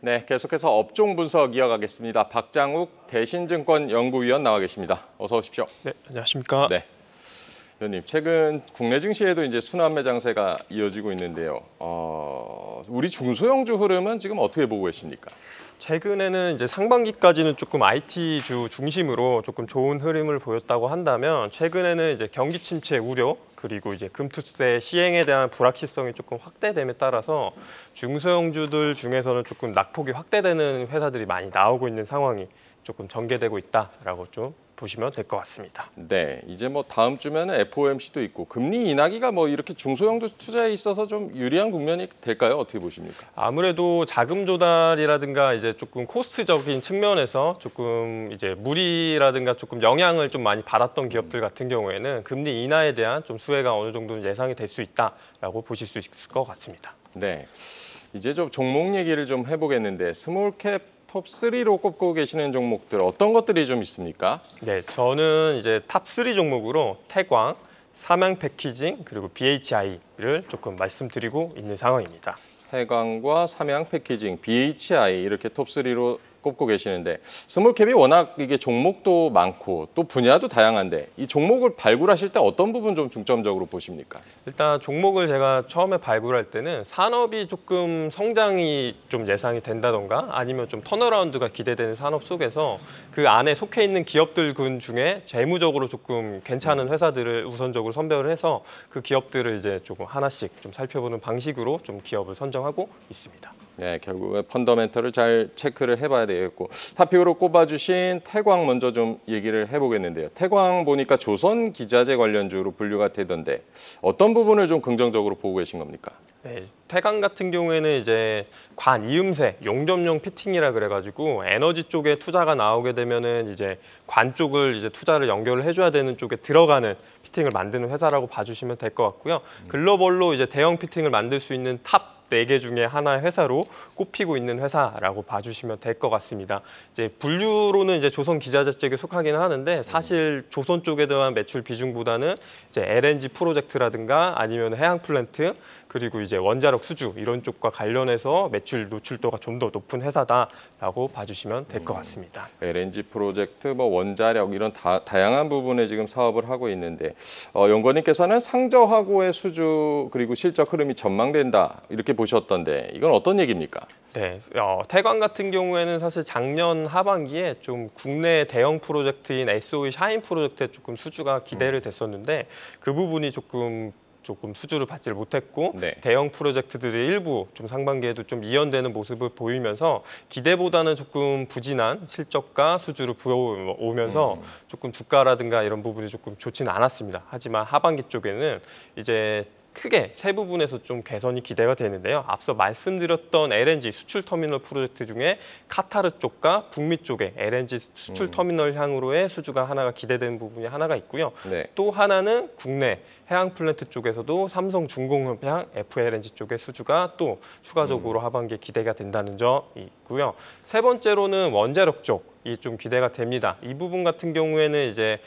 네, 계속해서 업종 분석 이어가겠습니다. 박장욱 대신증권 연구위원 나와 계십니다. 어서 오십시오. 네, 안녕하십니까. 네, 위원님, 최근 국내 증시에도 이제 순환매 장세가 이어지고 있는데요. 우리 중소형주 흐름은 지금 어떻게 보고 계십니까? 최근에는 이제 상반기까지는 조금 IT주 중심으로 조금 좋은 흐름을 보였다고 한다면 최근에는 이제 경기 침체 우려 그리고 이제 금투세 시행에 대한 불확실성이 조금 확대됨에 따라서 중소형주들 중에서는 조금 낙폭이 확대되는 회사들이 많이 나오고 있는 상황이 조금 전개되고 있다라고 좀 보시면 될 것 같습니다. 네, 이제 뭐 다음 주면은 FOMC도 있고 금리 인하기가 뭐 이렇게 중소형주 투자에 있어서 좀 유리한 국면이 될까요? 어떻게 보십니까? 아무래도 자금 조달이라든가 이제 조금 코스트적인 측면에서 조금 이제 무리라든가 조금 영향을 좀 많이 받았던 기업들 같은 경우에는 금리 인하에 대한 좀 수혜가 어느 정도 예상이 될 수 있다라고 보실 수 있을 것 같습니다. 네, 이제 좀 종목 얘기를 좀 해보겠는데 스몰캡 톱3로 꼽고 계시는 종목들 어떤 것들이 좀 있습니까? 네, 저는 이제 탑3 종목으로 태광, 삼양패키징 그리고 BHI를 조금 말씀드리고 있는 상황입니다. 태광과 삼양패키징, BHI 이렇게 톱3로 꼽고 계시는데 스몰캡이 워낙 이게 종목도 많고 또 분야도 다양한데 이 종목을 발굴하실 때 어떤 부분 좀 중점적으로 보십니까? 일단 종목을 제가 처음에 발굴할 때는 산업이 조금 성장이 좀 예상이 된다던가 아니면 좀 턴어라운드가 기대되는 산업 속에서 그 안에 속해 있는 기업들 군 중에 재무적으로 조금 괜찮은 회사들을 우선적으로 선별을 해서 그 기업들을 이제 조금 하나씩 좀 살펴보는 방식으로 좀 기업을 선정하고 있습니다. 네, 결국에 펀더멘털을 잘 체크를 해봐야 되겠고 탑픽으로 꼽아주신 태광 먼저 좀 얘기를 해보겠는데요. 태광 보니까 조선 기자재 관련주로 분류가 되던데 어떤 부분을 좀 긍정적으로 보고 계신 겁니까? 네, 태광 같은 경우에는 이제 관 이음새 용접용 피팅이라 그래가지고 에너지 쪽에 투자가 나오게 되면은 이제 관 쪽을 이제 투자를 연결을 해줘야 되는 쪽에 들어가는 피팅을 만드는 회사라고 봐주시면 될 것 같고요. 글로벌로 이제 대형 피팅을 만들 수 있는 탑 4개 중에 하나의 회사로 꼽히고 있는 회사라고 봐주시면 될 것 같습니다. 이제 분류로는 이제 조선 기자재 쪽에 속하기는 하는데 사실 조선 쪽에 대한 매출 비중보다는 이제 LNG 프로젝트라든가 아니면 해양 플랜트 그리고 이제 원자력 수주 이런 쪽과 관련해서 매출 노출도가 좀 더 높은 회사다라고 봐주시면 될 것 같습니다. LNG 프로젝트, 뭐 원자력 이런 다양한 부분에 지금 사업을 하고 있는데 연구원님께서는 상저하고의 수주 그리고 실적 흐름이 전망된다 이렇게 보셨던데 이건 어떤 얘기입니까? 네, 태광 같은 경우에는 사실 작년 하반기에 좀 국내 대형 프로젝트인 SOE 샤인 프로젝트에 조금 수주가 기대를 됐었는데 그 부분이 조금 수주를 받지를 못했고 네. 대형 프로젝트들이 일부 좀 상반기에도 좀 이연되는 모습을 보이면서 기대보다는 조금 부진한 실적과 수주를 부어오면서 조금 주가라든가 이런 부분이 조금 좋지는 않았습니다. 하지만 하반기 쪽에는 이제 크게 세 부분에서 좀 개선이 기대가 되는데요. 앞서 말씀드렸던 LNG 수출 터미널 프로젝트 중에 카타르 쪽과 북미 쪽에 LNG 수출 터미널 향으로의 수주가 하나가 기대되는 부분이 하나가 있고요. 네. 또 하나는 국내 해양 플랜트 쪽에서도 삼성중공업향 FLNG 쪽의 수주가 또 추가적으로 하반기에 기대가 된다는 점이 있고요. 세 번째로는 원자력 쪽이 좀 기대가 됩니다. 이 부분 같은 경우에는 이제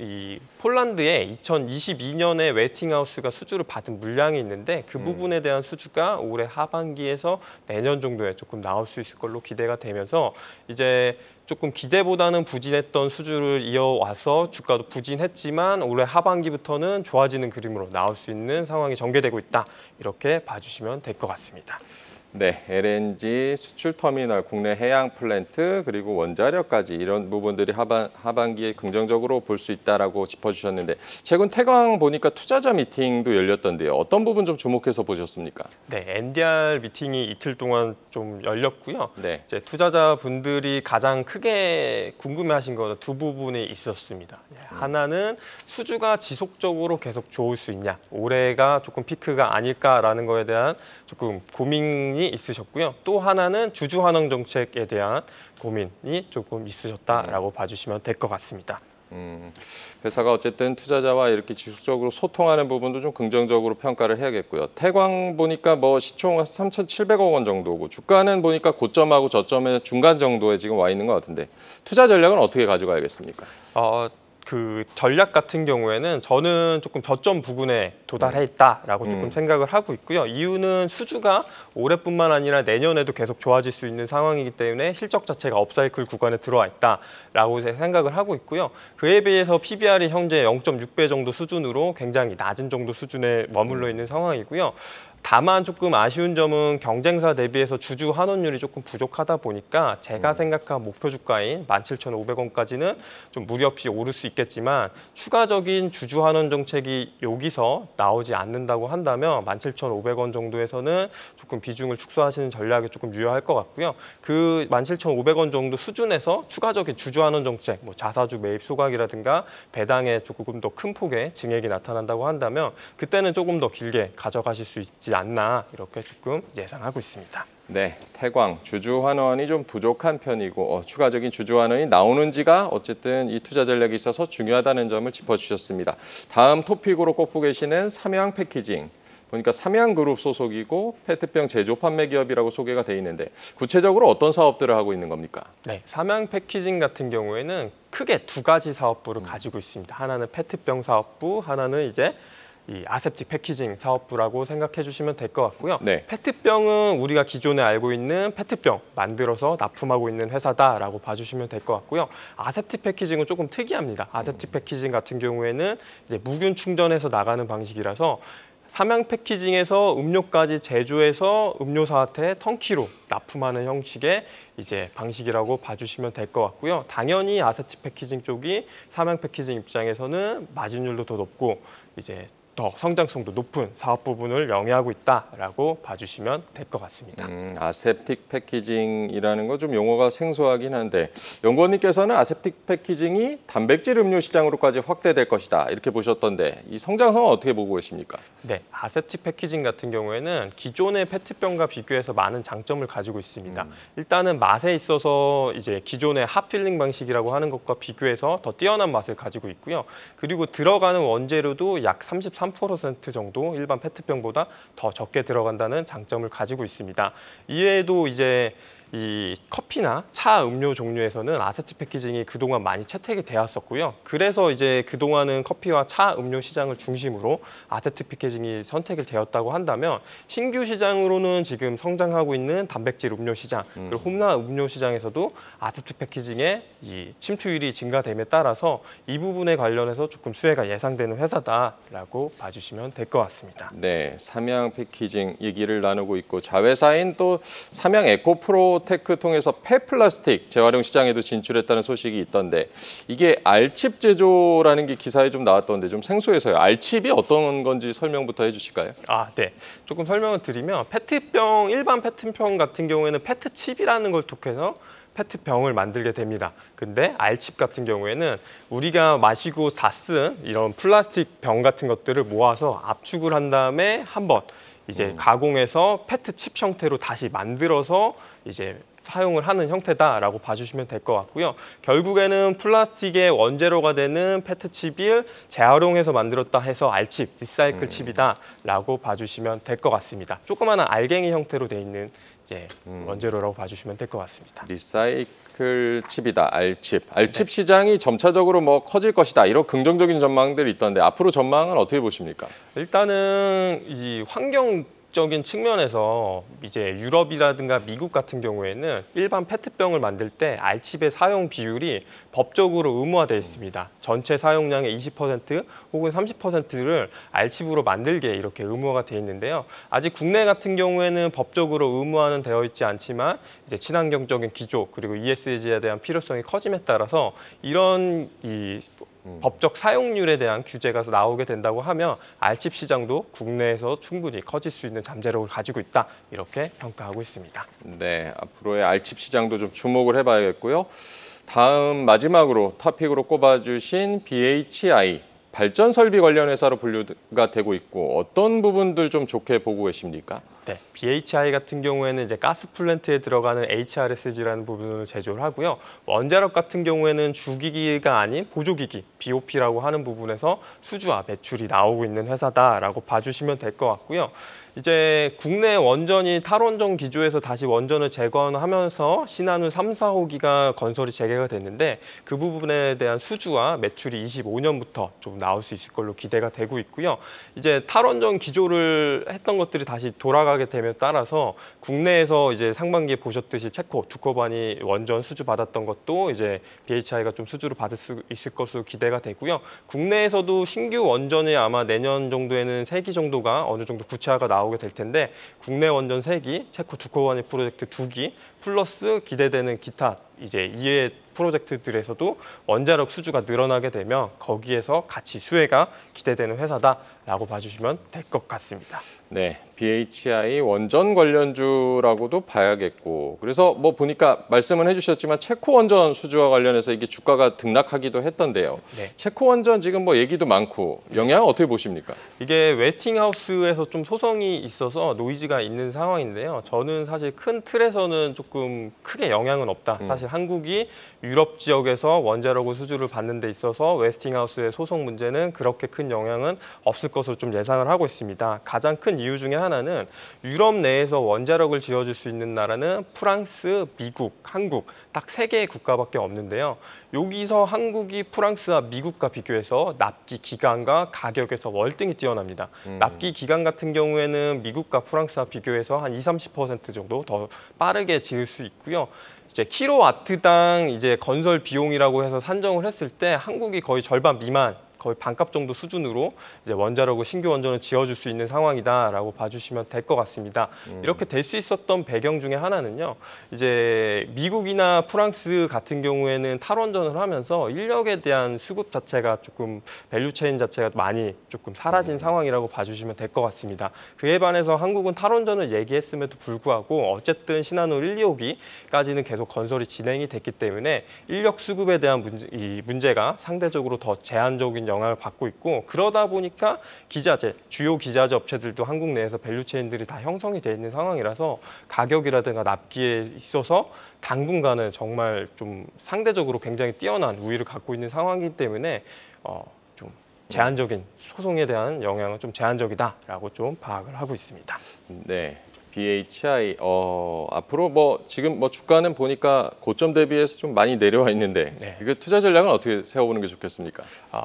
이 폴란드에 2022년에 웨이팅하우스가 수주를 받은 물량이 있는데 그 부분에 대한 수주가 올해 하반기에서 내년 정도에 조금 나올 수 있을 걸로 기대가 되면서 이제 조금 기대보다는 부진했던 수주를 이어와서 주가도 부진했지만 올해 하반기부터는 좋아지는 그림으로 나올 수 있는 상황이 전개되고 있다. 이렇게 봐주시면 될 것 같습니다. 네, LNG 수출 터미널, 국내 해양 플랜트 그리고 원자력까지 이런 부분들이 하반기에 긍정적으로 볼 수 있다라고 짚어주셨는데 최근 태광 보니까 투자자 미팅도 열렸던데요. 어떤 부분 좀 주목해서 보셨습니까? 네, NDR 미팅이 이틀 동안 좀 열렸고요. 네. 이제 투자자분들이 가장 크게 궁금해하신 거 두 부분이 있었습니다. 하나는 수주가 지속적으로 계속 좋을 수 있냐, 올해가 조금 피크가 아닐까라는 거에 대한 조금 고민이 있으셨고요. 또 하나는 주주 환원 정책에 대한 고민이 조금 있으셨다라고 봐주시면 될 것 같습니다. 회사가 어쨌든 투자자와 이렇게 지속적으로 소통하는 부분도 좀 긍정적으로 평가를 해야겠고요. 태광 보니까 뭐 시총 3,700억 원 정도고 주가는 보니까 고점하고 저점의 중간 정도에 지금 와 있는 것 같은데 투자 전략은 어떻게 가져가야겠습니까? 그 전략 같은 경우에는 저는 조금 저점 부근에 도달해 있다라고 조금 생각을 하고 있고요. 이유는 수주가 올해뿐만 아니라 내년에도 계속 좋아질 수 있는 상황이기 때문에 실적 자체가 업사이클 구간에 들어와 있다라고 생각을 하고 있고요. 그에 비해서 PBR이 현재 0.6배 정도 수준으로 굉장히 낮은 정도 수준에 머물러 있는 상황이고요. 다만 조금 아쉬운 점은 경쟁사 대비해서 주주 환원율이 조금 부족하다 보니까 제가 생각한 목표 주가인 17,500원까지는 좀 무리 없이 오를 수 있겠지만 추가적인 주주 환원 정책이 여기서 나오지 않는다고 한다면 17,500원 정도에서는 조금 비중을 축소하시는 전략이 조금 유효할 것 같고요. 그 17,500원 정도 수준에서 추가적인 주주 환원 정책, 뭐 자사주 매입 소각이라든가 배당에 조금 더 큰 폭의 증액이 나타난다고 한다면 그때는 조금 더 길게 가져가실 수 있지 않나 이렇게 조금 예상하고 있습니다. 네, 태광 주주 환원이 좀 부족한 편이고 추가적인 주주 환원이 나오는지가 어쨌든 이 투자 전략에 있어서 중요하다는 점을 짚어주셨습니다. 다음 토픽으로 꼽고 계시는 삼양 패키징. 보니까 삼양그룹 소속이고 페트병 제조 판매 기업이라고 소개가 돼 있는데 구체적으로 어떤 사업들을 하고 있는 겁니까? 네, 삼양 패키징 같은 경우에는 크게 두 가지 사업부를 가지고 있습니다. 하나는 페트병 사업부, 하나는 이제 이 아셉틱 패키징 사업부라고 생각해 주시면 될 것 같고요. 네. 페트병은 우리가 기존에 알고 있는 페트병 만들어서 납품하고 있는 회사다라고 봐주시면 될 것 같고요. 아셉틱 패키징은 조금 특이합니다. 아셉틱 패키징 같은 경우에는 이제 무균 충전해서 나가는 방식이라서 삼양 패키징에서 음료까지 제조해서 음료사한테 턴키로 납품하는 형식의 이제 방식이라고 봐주시면 될 것 같고요. 당연히 아세틱 패키징 쪽이 삼양 패키징 입장에서는 마진율도 더 높고 이제 더 성장성도 높은 사업 부분을 영위하고 있다라고 봐주시면 될 것 같습니다. 아셉틱 패키징이라는 거 좀 용어가 생소하긴 한데 연구원님께서는 아셉틱 패키징이 단백질 음료 시장으로까지 확대될 것이다 이렇게 보셨던데 이 성장성은 어떻게 보고 계십니까? 네, 아셉틱 패키징 같은 경우에는 기존의 페트병과 비교해서 많은 장점을 가지고 있습니다. 일단은 맛에 있어서 이제 기존의 핫필링 방식이라고 하는 것과 비교해서 더 뛰어난 맛을 가지고 있고요. 그리고 들어가는 원재료도 약 33% 정도 일반 페트병보다 더 적게 들어간다는 장점을 가지고 있습니다. 이외에도 이제 이 커피나 차 음료 종류에서는 아세틱 패키징이 그동안 많이 채택이 되었었고요. 그래서 이제 그동안은 커피와 차 음료 시장을 중심으로 아세틱 패키징이 선택이 되었다고 한다면 신규 시장으로는 지금 성장하고 있는 단백질 음료 시장 그리고 홈라 음료 시장에서도 아세틱 패키징의 이 침투율이 증가됨에 따라서 이 부분에 관련해서 조금 수혜가 예상되는 회사다라고 봐주시면 될 것 같습니다. 네, 삼양 패키징 얘기를 나누고 있고 자회사인 또 삼양 에코프로 테크 통해서 폐플라스틱 재활용 시장에도 진출했다는 소식이 있던데 이게 알칩 제조라는 게 기사에 좀 나왔던데 좀 생소해서요. 알칩이 어떤 건지 설명부터 해주실까요? 네. 조금 설명을 드리면 페트병, 일반 페트병 같은 경우에는 페트칩이라는 걸 통해서 페트병을 만들게 됩니다. 근데 알칩 같은 경우에는 우리가 마시고 다 쓴 이런 플라스틱 병 같은 것들을 모아서 압축을 한 다음에 한번 이제 가공해서 페트칩 형태로 다시 만들어서 이제 사용을 하는 형태다라고 봐주시면 될 것 같고요. 결국에는 플라스틱의 원재료가 되는 페트칩을 재활용해서 만들었다 해서 알칩, 리사이클 칩이다라고 봐주시면 될 것 같습니다. 조그마한 알갱이 형태로 돼 있는 이제 원재료라고 봐주시면 될 것 같습니다. 리사이클 칩이다, 알칩. 알칩 시장이 점차적으로 뭐 커질 것이다 이런 긍정적인 전망들이 있던데 앞으로 전망은 어떻게 보십니까? 일단은 이 환경적인 측면에서 이제 유럽이라든가 미국 같은 경우에는 일반 페트병을 만들 때 알칩의 사용 비율이 법적으로 의무화되어 있습니다. 전체 사용량의 20% 혹은 30%를 알칩으로 만들게 이렇게 의무화가 되어 있는데요. 아직 국내 같은 경우에는 법적으로 의무화는 되어 있지 않지만 이제 친환경적인 기조 그리고 ESG에 대한 필요성이 커짐에 따라서 이런 이 법적 사용률에 대한 규제가 나오게 된다고 하면 알칩 시장도 국내에서 충분히 커질 수 있는 잠재력을 가지고 있다 이렇게 평가하고 있습니다. 네, 앞으로의 알칩 시장도 좀 주목을 해봐야겠고요. 다음 마지막으로 토픽으로 꼽아주신 BHI 발전 설비 관련 회사로 분류가 되고 있고 어떤 부분들 좀 좋게 보고 계십니까? 네, BHI 같은 경우에는 이제 가스 플랜트에 들어가는 HRSG라는 부분을 제조를 하고요. 원자력 같은 경우에는 주기기가 아닌 보조기기 BOP라고 하는 부분에서 수주와 매출이 나오고 있는 회사다라고 봐주시면 될 것 같고요. 이제 국내 원전이 탈원전 기조에서 다시 원전을 재건하면서 신한우 3, 4호기가 건설이 재개가 됐는데 그 부분에 대한 수주와 매출이 25년부터 좀 나올 수 있을 걸로 기대가 되고 있고요. 이제 탈원전 기조를 했던 것들이 다시 돌아가게 됨에 따라서 국내에서 이제 상반기에 보셨듯이 체코, 두코바니 원전 수주 받았던 것도 이제 BHI가 좀 수주를 받을 수 있을 것으로 기대가 되고요. 국내에서도 신규 원전이 아마 내년 정도에는 3기 정도가 어느 정도 구체화가 나오게 될 텐데 국내 원전 3기, 체코 두코바니 프로젝트 2기 플러스 기대되는 기타 이제 이외 프로젝트들에서도 원자력 수주가 늘어나게 되면 거기에서 같이 수혜가 기대되는 회사다라고 봐주시면 될 것 같습니다. 네, BHI 원전 관련주라고도 봐야겠고, 그래서 뭐 보니까 말씀은 해주셨지만 체코 원전 수주와 관련해서 이게 주가가 등락하기도 했던데요. 네. 체코 원전 지금 뭐 얘기도 많고 영향 어떻게 보십니까? 이게 웨스팅하우스에서 좀 소송이 있어서 노이즈가 있는 상황인데요. 저는 사실 큰 틀에서는 조금 크게 영향은 없다. 사실 한국이 유럽 지역에서 원자력을 수주를 받는 데 있어서 웨스팅하우스의 소송 문제는 그렇게 큰 영향은 없을 것으로 좀 예상을 하고 있습니다. 가장 큰 이유 중에 하나는 유럽 내에서 원자력을 지어줄 수 있는 나라는 프랑스, 미국, 한국 딱 3개의 국가밖에 없는데요. 여기서 한국이 프랑스와 미국과 비교해서 납기 기간과 가격에서 월등히 뛰어납니다. 납기 기간 같은 경우에는 미국과 프랑스와 비교해서 한 20-30% 정도 더 빠르게 지을 수 있고요. 이제 킬로와트당 이제 건설 비용이라고 해서 산정을 했을 때 한국이 거의 절반 미만, 거의 반값 정도 수준으로 이제 원자력을 신규 원전을 지어줄 수 있는 상황이다라고 봐주시면 될 것 같습니다. 이렇게 될 수 있었던 배경 중에 하나는요. 이제 미국이나 프랑스 같은 경우에는 탈원전을 하면서 인력에 대한 수급 자체가 조금 밸류체인 자체가 많이 조금 사라진 상황이라고 봐주시면 될 것 같습니다. 그에 반해서 한국은 탈원전을 얘기했음에도 불구하고 어쨌든 신한우 1, 2호기까지는 계속 건설이 진행이 됐기 때문에 인력 수급에 대한 문제가 상대적으로 더 제한적인 영향을 받고 있고 그러다 보니까 기자재, 주요 기자재 업체들도 한국 내에서 밸류체인들이 다 형성이 돼 있는 상황이라서 가격이라든가 납기에 있어서 당분간은 정말 좀 상대적으로 굉장히 뛰어난 우위를 갖고 있는 상황이기 때문에 좀 제한적인 소송에 대한 영향은 좀 제한적이다라고 좀 파악을 하고 있습니다. 네. BHI 앞으로 뭐 지금 뭐 주가는 보니까 고점 대비해서 좀 많이 내려와 있는데 네. 이거 투자 전략은 어떻게 세워보는 게 좋겠습니까?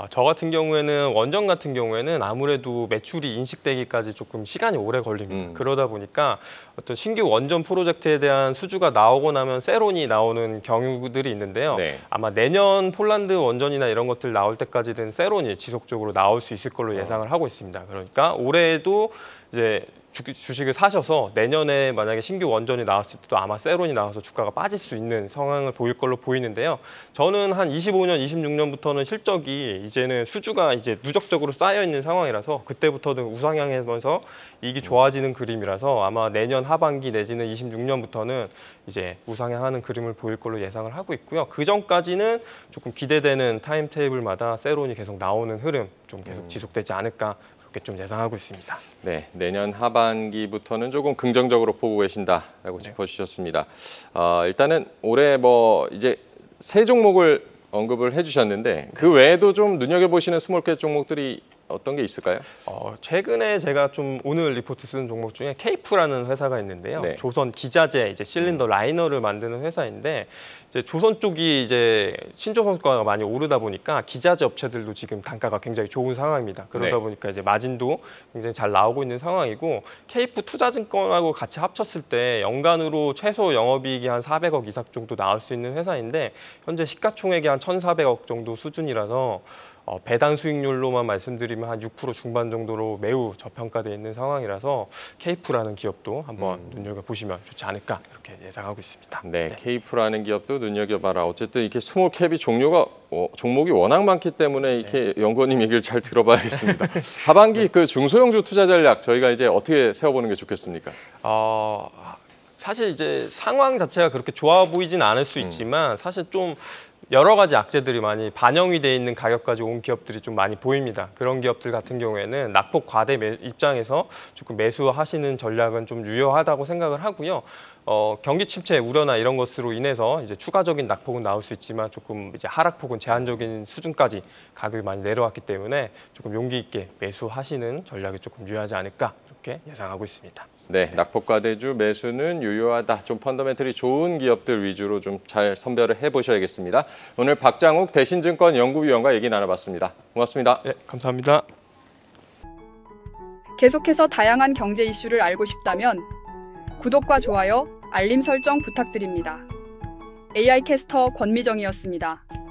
저 같은 경우에는 원전 같은 경우에는 아무래도 매출이 인식되기까지 조금 시간이 오래 걸립니다. 그러다 보니까 어떤 신규 원전 프로젝트에 대한 수주가 나오고 나면 세론이 나오는 경우들이 있는데요. 네. 아마 내년 폴란드 원전이나 이런 것들 나올 때까지는 세론이 지속적으로 나올 수 있을 걸로 예상을 하고 있습니다. 그러니까 올해에도 이제 주식을 사셔서 내년에 만약에 신규 원전이 나왔을 때도 아마 세론이 나와서 주가가 빠질 수 있는 상황을 보일 걸로 보이는데요. 저는 한 25년, 26년부터는 실적이 이제는 수주가 이제 누적적으로 쌓여 있는 상황이라서 그때부터는 우상향하면서 이익이 좋아지는 그림이라서 아마 내년 하반기 내지는 26년부터는 이제 우상향하는 그림을 보일 걸로 예상을 하고 있고요. 그 전까지는 조금 기대되는 타임 테이블마다 세론이 계속 나오는 흐름 좀 계속 지속되지 않을까. 좀 예상하고 있습니다. 네, 내년 하반기부터는 조금 긍정적으로 보고 계신다라고 짚어주셨습니다. 일단은 올해 뭐 이제 세 종목을 언급을 해주셨는데 그 외에도 좀 눈여겨보시는 스몰캡 종목들이 어떤 게 있을까요? 최근에 제가 좀 오늘 리포트 쓴 종목 중에 케이프라는 회사가 있는데요. 네. 조선 기자재 이제 실린더 라이너를 만드는 회사인데 이제 조선 쪽이 이제 신조선가가 많이 오르다 보니까 기자재 업체들도 지금 단가가 굉장히 좋은 상황입니다. 그러다 네. 보니까 이제 마진도 굉장히 잘 나오고 있는 상황이고 케이프 투자증권하고 같이 합쳤을 때 연간으로 최소 영업이익이 한 400억 이상 정도 나올 수 있는 회사인데 현재 시가총액이 한 1,400억 정도 수준이라서 배당 수익률로만 말씀드리면 한 6% 중반 정도로 매우 저평가되어 있는 상황이라서 케이프라는 기업도 한번 눈여겨보시면 좋지 않을까 이렇게 예상하고 있습니다. 네, 케이프라는 기업도 눈여겨봐라. 어쨌든 이렇게 스몰캡이 종목이 워낙 많기 때문에 이렇게 연구원님 얘기를 잘 들어봐야겠습니다. 하반기 그 중소형주 투자 전략 저희가 이제 어떻게 세워보는 게 좋겠습니까? 사실 이제 상황 자체가 그렇게 좋아 보이진 않을 수 있지만 사실 좀 여러 가지 악재들이 많이 반영이 돼 있는 가격까지 온 기업들이 좀 많이 보입니다. 그런 기업들 같은 경우에는 낙폭 과대 입장에서 조금 매수하시는 전략은 좀 유효하다고 생각을 하고요. 경기 침체 우려나 이런 것으로 인해서 이제 추가적인 낙폭은 나올 수 있지만 조금 이제 하락폭은 제한적인 수준까지 가격이 많이 내려왔기 때문에 조금 용기 있게 매수하시는 전략이 조금 유효하지 않을까 이렇게 예상하고 있습니다. 네, 낙폭과대주 매수는 유효하다. 좀 펀더멘털이 좋은 기업들 위주로 좀 잘 선별을 해보셔야겠습니다. 오늘 박장욱 대신증권 연구위원과 얘기 나눠봤습니다. 고맙습니다. 네, 감사합니다. 계속해서 다양한 경제 이슈를 알고 싶다면 구독과 좋아요, 알림 설정 부탁드립니다. AI 캐스터 권미정이었습니다.